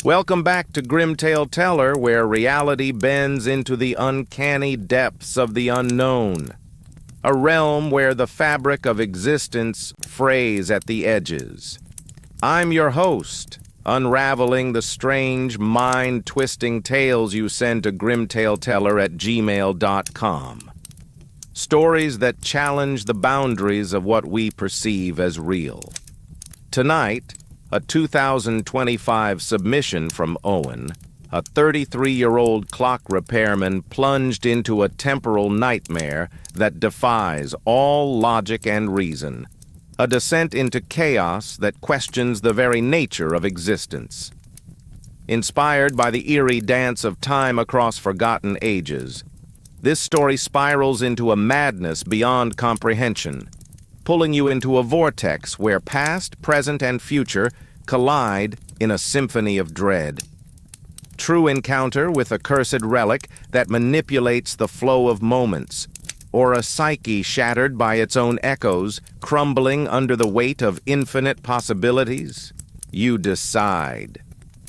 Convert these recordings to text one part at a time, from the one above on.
Welcome back to Grimtale Teller, where reality bends into the uncanny depths of the unknown. A realm where the fabric of existence frays at the edges. I'm your host, unraveling the strange, mind-twisting tales you send to grimtaleteller@gmail.com. Stories that challenge the boundaries of what we perceive as real. Tonight, a 2025 submission from Owen, a 33-year-old clock repairman plunged into a temporal nightmare that defies all logic and reason, a descent into chaos that questions the very nature of existence. Inspired by the eerie dance of time across forgotten ages, this story spirals into a madness beyond comprehension, pulling you into a vortex where past, present, and future collide in a symphony of dread. True encounter with a cursed relic that manipulates the flow of moments, or a psyche shattered by its own echoes, crumbling under the weight of infinite possibilities? You decide.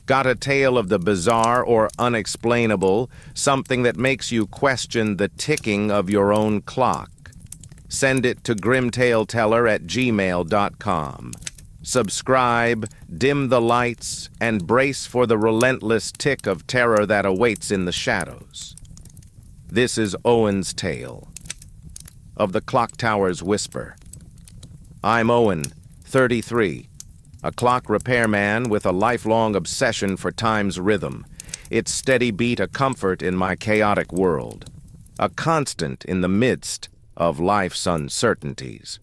Got a tale of the bizarre or unexplainable, something that makes you question the ticking of your own clock? Send it to grimtaleteller@gmail.com. Subscribe, dim the lights, and brace for the relentless tick of terror that awaits in the shadows. This is Owen's tale of the Clocktower's whisper. I'm Owen, 33, a clock repairman with a lifelong obsession for time's rhythm, its steady beat a comfort in my chaotic world, a constant in the midst of life's uncertainties.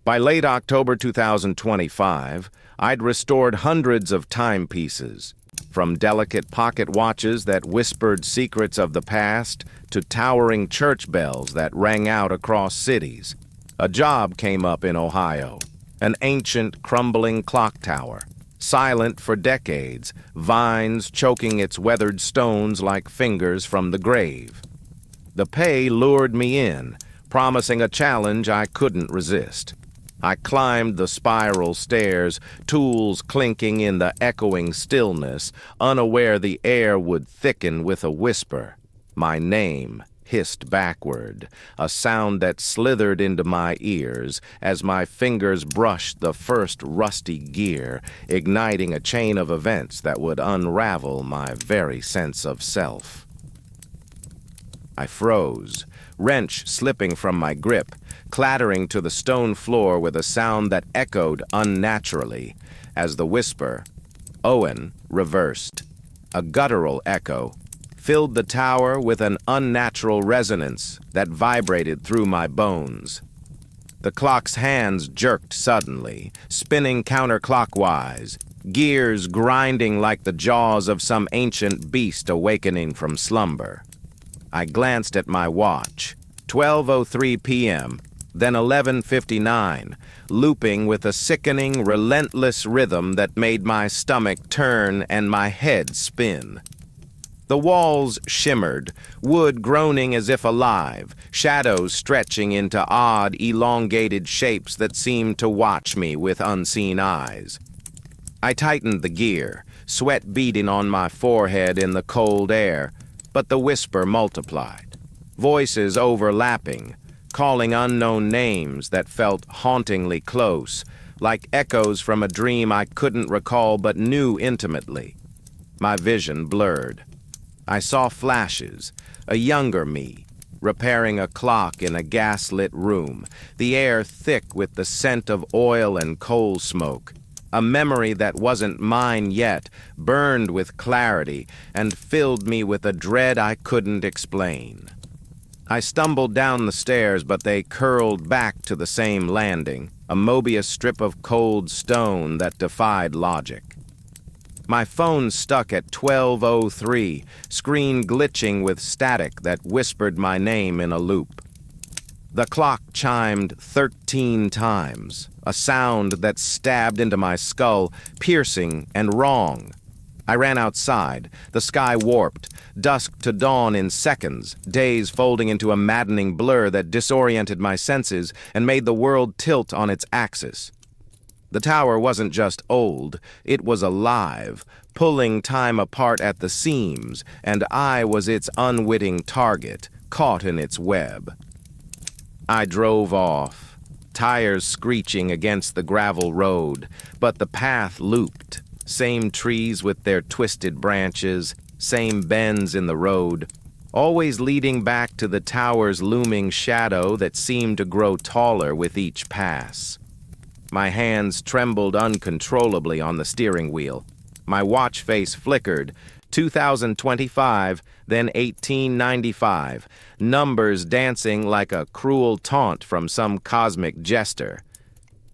By late October 2025, I'd restored hundreds of timepieces, from delicate pocket watches that whispered secrets of the past to towering church bells that rang out across cities. A job came up in Ohio, an ancient, crumbling clock tower, silent for decades, vines choking its weathered stones like fingers from the grave. The pay lured me in, promising a challenge I couldn't resist. I climbed the spiral stairs, tools clinking in the echoing stillness, unaware the air would thicken with a whisper. My name hissed backward, a sound that slithered into my ears as my fingers brushed the first rusty gear, igniting a chain of events that would unravel my very sense of self. I froze, wrench slipping from my grip, clattering to the stone floor with a sound that echoed unnaturally as the whisper, Owen, reversed. A guttural echo filled the tower with an unnatural resonance that vibrated through my bones. The clock's hands jerked suddenly, spinning counterclockwise, gears grinding like the jaws of some ancient beast awakening from slumber. I glanced at my watch. 12:03 p.m., then 11:59, looping with a sickening, relentless rhythm that made my stomach turn and my head spin. The walls shimmered, wood groaning as if alive, shadows stretching into odd, elongated shapes that seemed to watch me with unseen eyes. I tightened the gear, sweat beading on my forehead in the cold air, but the whisper multiplied. Voices overlapping, calling unknown names that felt hauntingly close, like echoes from a dream I couldn't recall but knew intimately. My vision blurred. I saw flashes, a younger me, repairing a clock in a gaslit room, the air thick with the scent of oil and coal smoke. A memory that wasn't mine yet burned with clarity and filled me with a dread I couldn't explain. I stumbled down the stairs, but they curled back to the same landing, a Mobius strip of cold stone that defied logic. My phone stuck at 12:03, screen glitching with static that whispered my name in a loop. The clock chimed 13 times, a sound that stabbed into my skull, piercing and wrong. I ran outside, the sky warped, dusk to dawn in seconds, days folding into a maddening blur that disoriented my senses and made the world tilt on its axis. The tower wasn't just old, it was alive, pulling time apart at the seams, and I was its unwitting target, caught in its web. I drove off, tires screeching against the gravel road, but the path looped. Same trees with their twisted branches, same bends in the road, always leading back to the tower's looming shadow that seemed to grow taller with each pass. My hands trembled uncontrollably on the steering wheel. My watch face flickered. 2025, then 1895, numbers dancing like a cruel taunt from some cosmic jester.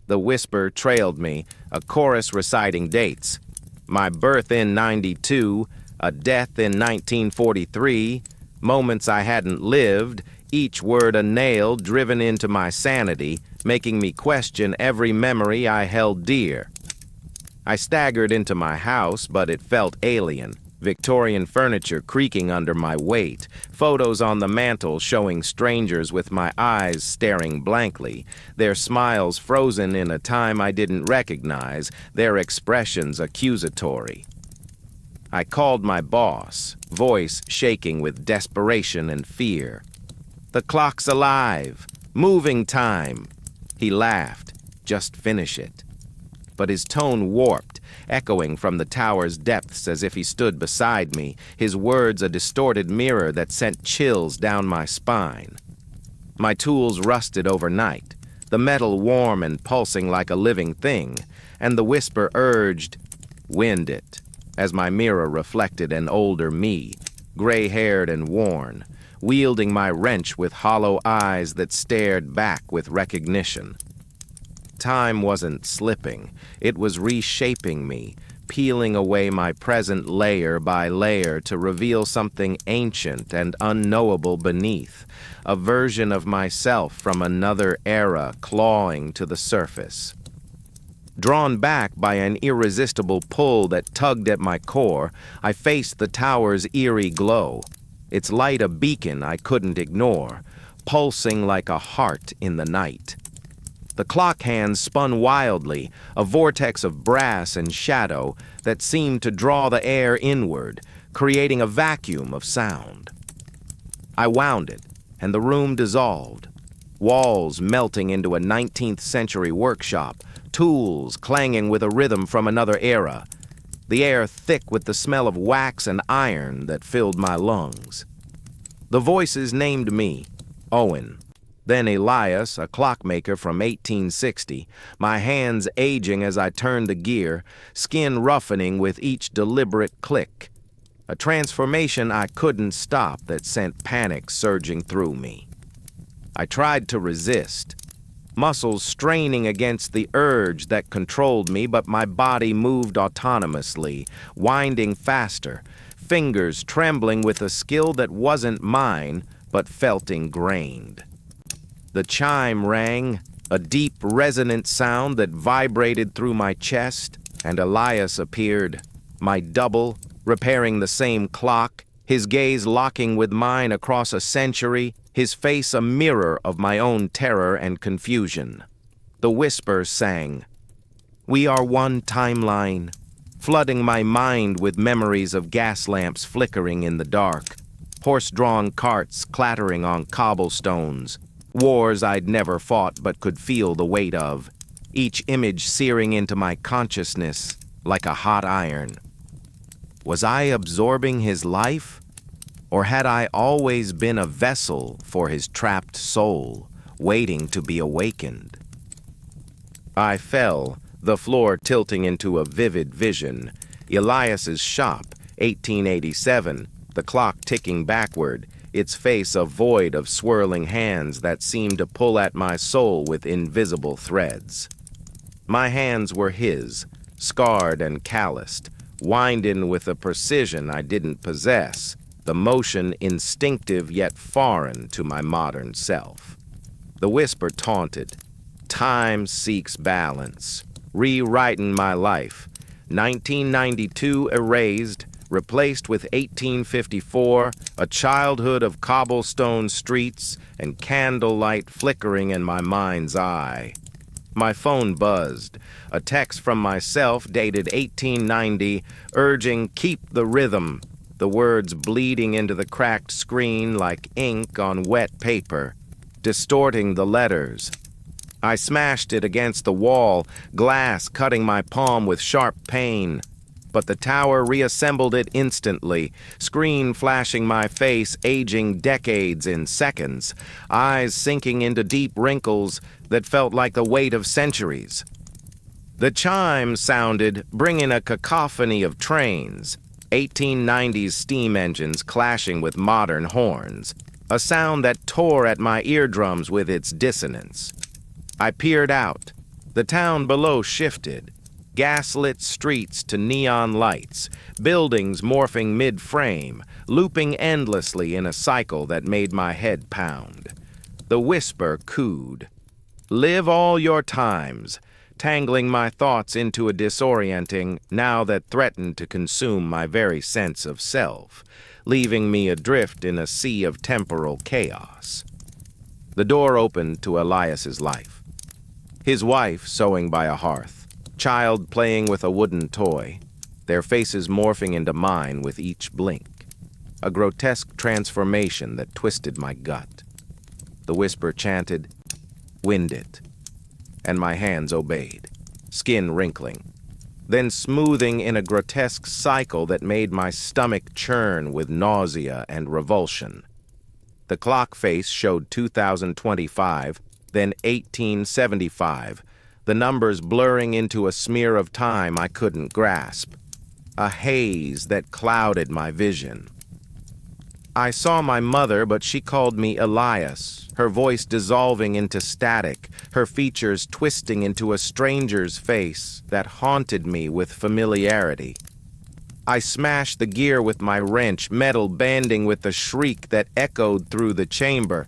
The whisper trailed me, a chorus reciting dates. My birth in 92, a death in 1943, moments I hadn't lived, each word a nail driven into my sanity, making me question every memory I held dear. I staggered into my house, but it felt alien. Victorian furniture creaking under my weight, photos on the mantel showing strangers with my eyes staring blankly, their smiles frozen in a time I didn't recognize, their expressions accusatory. I called my boss, voice shaking with desperation and fear. "The clock's alive. Moving time." He laughed. "Just finish it." But his tone warped, echoing from the tower's depths as if he stood beside me, his words a distorted mirror that sent chills down my spine. My tools rusted overnight, the metal warm and pulsing like a living thing, and the whisper urged, "Wind it," as my mirror reflected an older me, gray-haired and worn, wielding my wrench with hollow eyes that stared back with recognition. Time wasn't slipping, it was reshaping me, peeling away my present layer by layer to reveal something ancient and unknowable beneath, a version of myself from another era clawing to the surface. Drawn back by an irresistible pull that tugged at my core, I faced the tower's eerie glow, its light a beacon I couldn't ignore, pulsing like a heart in the night. The clock hands spun wildly, a vortex of brass and shadow that seemed to draw the air inward, creating a vacuum of sound. I wound it, and the room dissolved, walls melting into a 19th century workshop, tools clanging with a rhythm from another era, the air thick with the smell of wax and iron that filled my lungs. The voices named me, Owen. Then Elias, a clockmaker from 1860, my hands aging as I turned the gear, skin roughening with each deliberate click. A transformation I couldn't stop that sent panic surging through me. I tried to resist, muscles straining against the urge that controlled me, but my body moved autonomously, winding faster, fingers trembling with a skill that wasn't mine, but felt ingrained. The chime rang, a deep, resonant sound that vibrated through my chest, and Elias appeared, my double, repairing the same clock, his gaze locking with mine across a century, his face a mirror of my own terror and confusion. The whisper sang, "We are one timeline," flooding my mind with memories of gas lamps flickering in the dark, horse-drawn carts clattering on cobblestones, wars I'd never fought but could feel the weight of, each image searing into my consciousness like a hot iron. Was I absorbing his life? Or had I always been a vessel for his trapped soul, waiting to be awakened? I fell, the floor tilting into a vivid vision. Elias's shop, 1887, the clock ticking backward, its face a void of swirling hands that seemed to pull at my soul with invisible threads. My hands were his, scarred and calloused, winding with a precision I didn't possess, the motion instinctive yet foreign to my modern self. The whisper taunted, "Time seeks balance," rewriting my life. 1992 erased, replaced with 1854, a childhood of cobblestone streets and candlelight flickering in my mind's eye. My phone buzzed. A text from myself dated 1890, urging, "Keep the rhythm," the words bleeding into the cracked screen like ink on wet paper, distorting the letters. I smashed it against the wall, glass cutting my palm with sharp pain. But the tower reassembled it instantly, screen flashing my face, aging decades in seconds, eyes sinking into deep wrinkles that felt like the weight of centuries. The chime sounded, bringing a cacophony of trains, 1890s steam engines clashing with modern horns, a sound that tore at my eardrums with its dissonance. I peered out. The town below shifted. Gaslit streets to neon lights, buildings morphing mid-frame, looping endlessly in a cycle that made my head pound. The whisper cooed. "Live all your times," tangling my thoughts into a disorienting now that threatened to consume my very sense of self, leaving me adrift in a sea of temporal chaos. The door opened to Elias's life. His wife sewing by a hearth, child playing with a wooden toy, their faces morphing into mine with each blink. A grotesque transformation that twisted my gut. The whisper chanted, "Wind it," and my hands obeyed, skin wrinkling, then smoothing in a grotesque cycle that made my stomach churn with nausea and revulsion. The clock face showed 2025, then 1875, the numbers blurring into a smear of time I couldn't grasp, a haze that clouded my vision. I saw my mother, but she called me Elias, her voice dissolving into static, her features twisting into a stranger's face that haunted me with familiarity. I smashed the gear with my wrench, metal banding with a shriek that echoed through the chamber.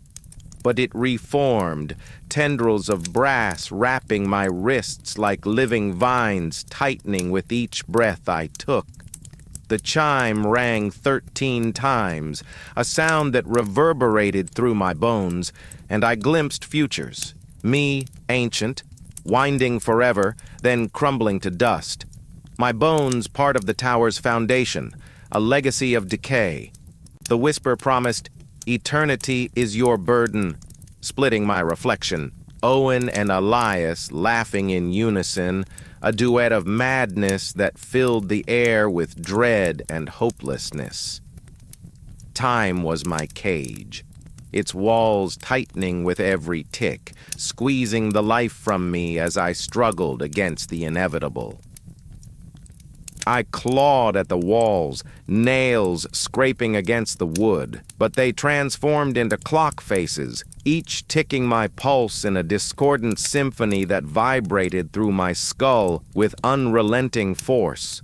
But it reformed, tendrils of brass wrapping my wrists like living vines tightening with each breath I took. The chime rang 13 times, a sound that reverberated through my bones, and I glimpsed futures, me, ancient, winding forever, then crumbling to dust. My bones part of the tower's foundation, a legacy of decay. The whisper promised, "Eternity is your burden," splitting my reflection. Owen and Elias laughing in unison, a duet of madness that filled the air with dread and hopelessness. Time was my cage, its walls tightening with every tick, squeezing the life from me as I struggled against the inevitable. I clawed at the walls, nails scraping against the wood, but they transformed into clock faces, each ticking my pulse in a discordant symphony that vibrated through my skull with unrelenting force.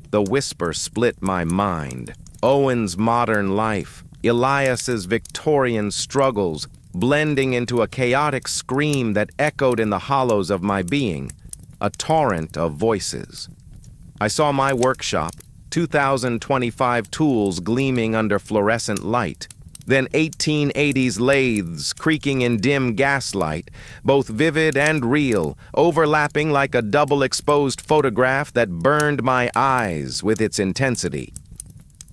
The whisper split my mind. Owen's modern life, Elias's Victorian struggles, blending into a chaotic scream that echoed in the hollows of my being, a torrent of voices. I saw my workshop, 2025 tools gleaming under fluorescent light, then 1880s lathes creaking in dim gaslight, both vivid and real, overlapping like a double-exposed photograph that burned my eyes with its intensity.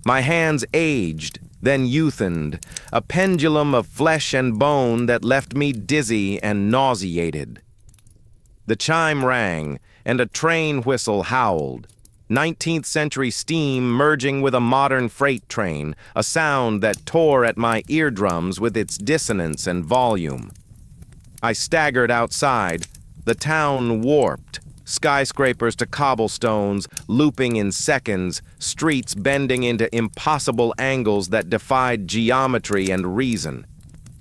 My hands aged, then youthened, a pendulum of flesh and bone that left me dizzy and nauseated. The chime rang, and a train whistle howled. 19th century steam merging with a modern freight train, a sound that tore at my eardrums with its dissonance and volume. I staggered outside. The town warped, skyscrapers to cobblestones, looping in seconds, streets bending into impossible angles that defied geometry and reason.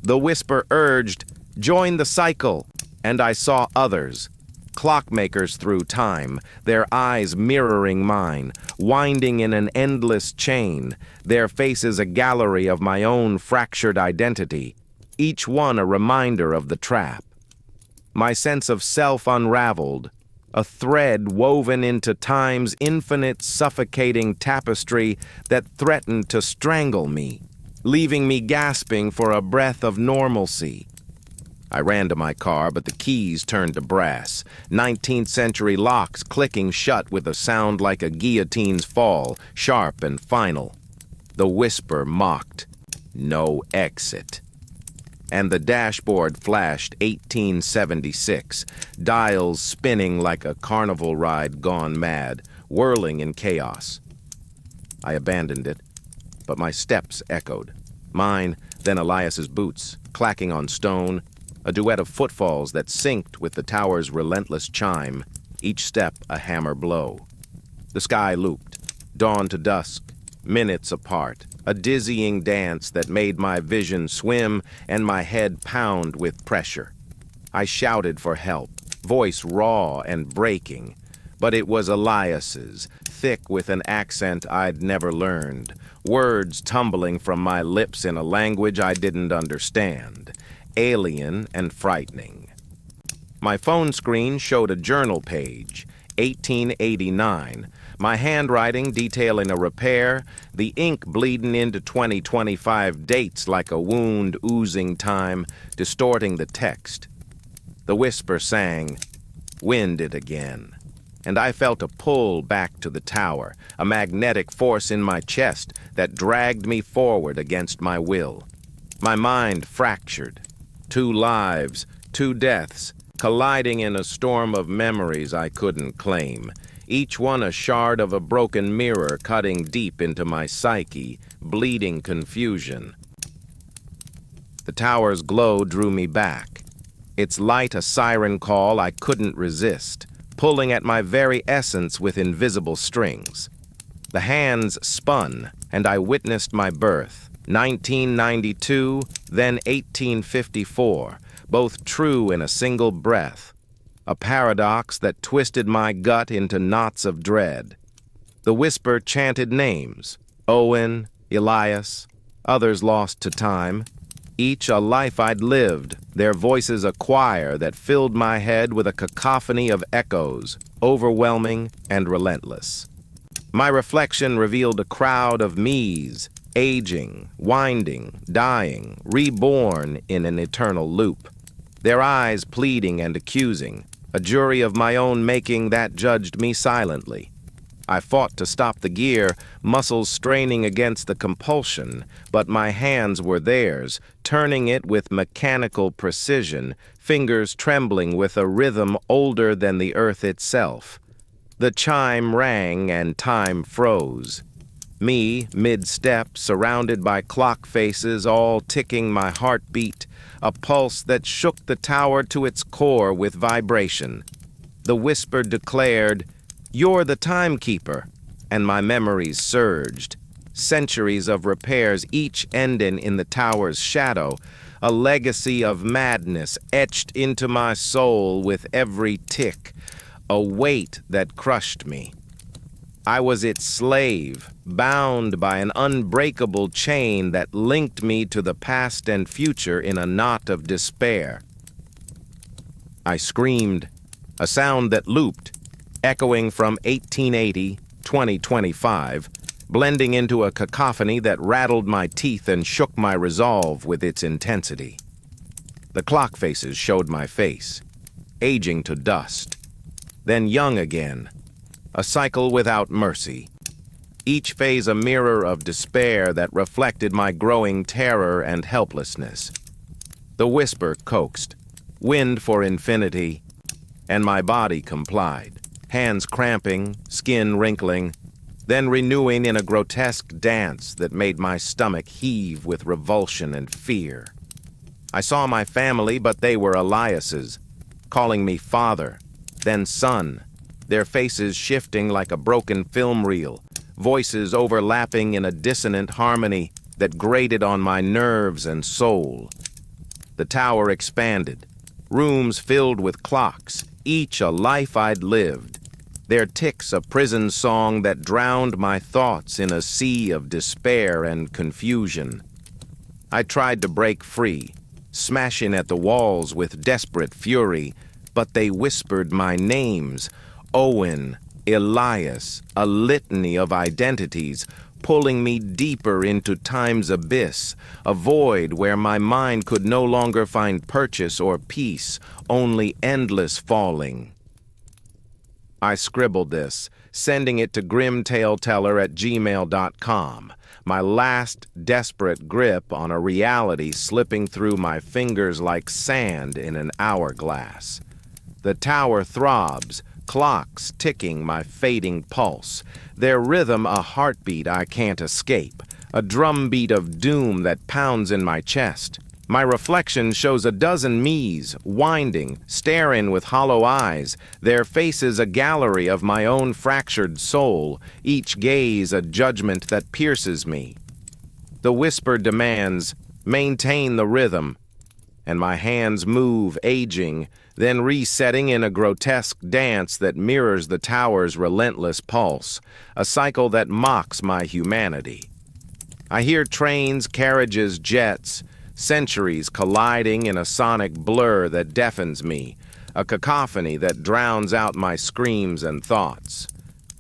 The whisper urged, "Join the cycle," and I saw others. Clockmakers through time, their eyes mirroring mine, winding in an endless chain, their faces a gallery of my own fractured identity, each one a reminder of the trap. My sense of self unraveled, a thread woven into time's infinite suffocating tapestry that threatened to strangle me, leaving me gasping for a breath of normalcy. I ran to my car, but the keys turned to brass. 19th century locks clicking shut with a sound like a guillotine's fall, sharp and final. The whisper mocked, "No exit." And the dashboard flashed 1876, dials spinning like a carnival ride gone mad, whirling in chaos. I abandoned it, but my steps echoed. Mine, then Elias's boots, clacking on stone, a duet of footfalls that synced with the tower's relentless chime, each step a hammer blow. The sky looped, dawn to dusk, minutes apart, a dizzying dance that made my vision swim and my head pound with pressure. I shouted for help, voice raw and breaking, but it was Elias's, thick with an accent I'd never learned, words tumbling from my lips in a language I didn't understand, alien and frightening. My phone screen showed a journal page, 1889, my handwriting detailing a repair, the ink bleeding into 2025 dates like a wound oozing time, distorting the text. The whisper sang, "Wind it again." And I felt a pull back to the tower, a magnetic force in my chest that dragged me forward against my will. My mind fractured. 2 lives, 2 deaths, colliding in a storm of memories I couldn't claim, each one a shard of a broken mirror cutting deep into my psyche, bleeding confusion. The tower's glow drew me back, its light a siren call I couldn't resist, pulling at my very essence with invisible strings. The hands spun, and I witnessed my birth, 1992, then 1854, both true in a single breath, a paradox that twisted my gut into knots of dread. The whisper chanted names, Owen, Elias, others lost to time, each a life I'd lived, their voices a choir that filled my head with a cacophony of echoes, overwhelming and relentless. My reflection revealed a crowd of me's, aging, winding, dying, reborn in an eternal loop. Their eyes pleading and accusing, a jury of my own making that judged me silently. I fought to stop the gear, muscles straining against the compulsion, but my hands were theirs, turning it with mechanical precision, fingers trembling with a rhythm older than the earth itself. The chime rang and time froze. Me, mid-step, surrounded by clock faces, all ticking my heartbeat, a pulse that shook the tower to its core with vibration. The whisper declared, "You're the timekeeper," and my memories surged. Centuries of repairs, each ending in the tower's shadow, a legacy of madness etched into my soul with every tick, a weight that crushed me. I was its slave, bound by an unbreakable chain that linked me to the past and future in a knot of despair. I screamed, a sound that looped, echoing from 1880, 2025, blending into a cacophony that rattled my teeth and shook my resolve with its intensity. The clock faces showed my face, aging to dust, then young again, a cycle without mercy. Each phase a mirror of despair that reflected my growing terror and helplessness. The whisper coaxed, "Wind for infinity," and my body complied, hands cramping, skin wrinkling, then renewing in a grotesque dance that made my stomach heave with revulsion and fear. I saw my family, but they were Elias's, calling me father, then son, their faces shifting like a broken film reel, voices overlapping in a dissonant harmony that grated on my nerves and soul. The tower expanded, rooms filled with clocks, each a life I'd lived, their ticks a prison song that drowned my thoughts in a sea of despair and confusion. I tried to break free, smashing at the walls with desperate fury, but they whispered my names, Owen, Elias, a litany of identities, pulling me deeper into time's abyss, a void where my mind could no longer find purchase or peace, only endless falling. I scribbled this, sending it to grimtaleteller@gmail.com, my last desperate grip on a reality slipping through my fingers like sand in an hourglass. The tower throbs, clocks ticking my fading pulse, their rhythm a heartbeat I can't escape, a drumbeat of doom that pounds in my chest. My reflection shows a dozen me's, winding, staring with hollow eyes, their faces a gallery of my own fractured soul, each gaze a judgment that pierces me. The whisper demands, maintain the rhythm, and my hands move, aging, then resetting in a grotesque dance that mirrors the tower's relentless pulse, a cycle that mocks my humanity. I hear trains, carriages, jets, centuries colliding in a sonic blur that deafens me, a cacophony that drowns out my screams and thoughts.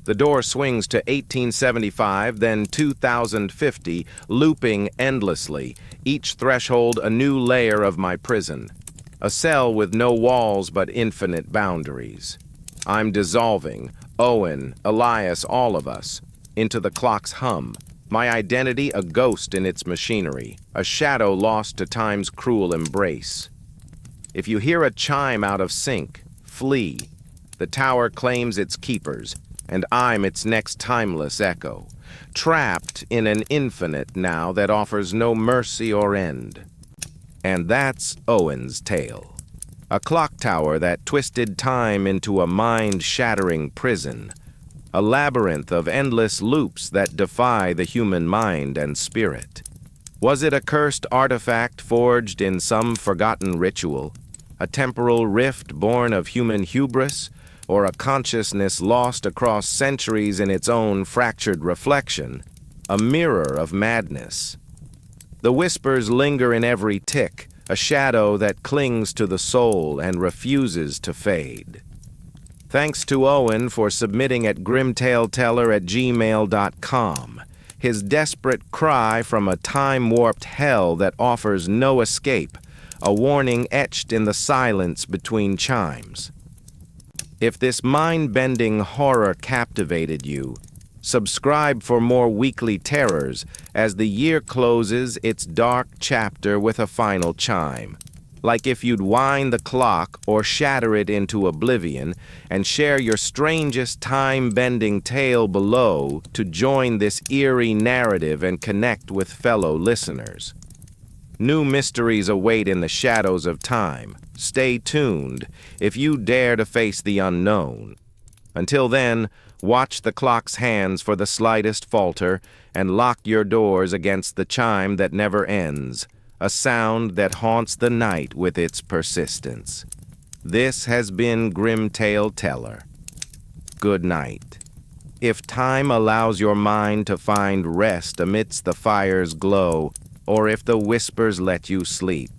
The door swings to 1875, then 2050, looping endlessly, each threshold a new layer of my prison, a cell with no walls but infinite boundaries. I'm dissolving, Owen, Elias, all of us, into the clock's hum, my identity a ghost in its machinery, a shadow lost to time's cruel embrace. If you hear a chime out of sync, flee. The tower claims its keepers, and I'm its next timeless echo, trapped in an infinite now that offers no mercy or end. And that's Owen's tale. A clock tower that twisted time into a mind-shattering prison, a labyrinth of endless loops that defy the human mind and spirit. Was it a cursed artifact forged in some forgotten ritual, a temporal rift born of human hubris, or a consciousness lost across centuries in its own fractured reflection, a mirror of madness? The whispers linger in every tick, a shadow that clings to the soul and refuses to fade. Thanks to Owen for submitting at grimtaleteller@gmail.com, his desperate cry from a time-warped hell that offers no escape, a warning etched in the silence between chimes. If this mind-bending horror captivated you, subscribe for more weekly terrors as the year closes its dark chapter with a final chime. Like if you'd wind the clock or shatter it into oblivion and share your strangest time-bending tale below to join this eerie narrative and connect with fellow listeners. New mysteries await in the shadows of time. Stay tuned if you dare to face the unknown. Until then, watch the clock's hands for the slightest falter and lock your doors against the chime that never ends, a sound that haunts the night with its persistence. This has been Grim Tale Teller. Good night. If time allows your mind to find rest amidst the fire's glow, or if the whispers let you sleep,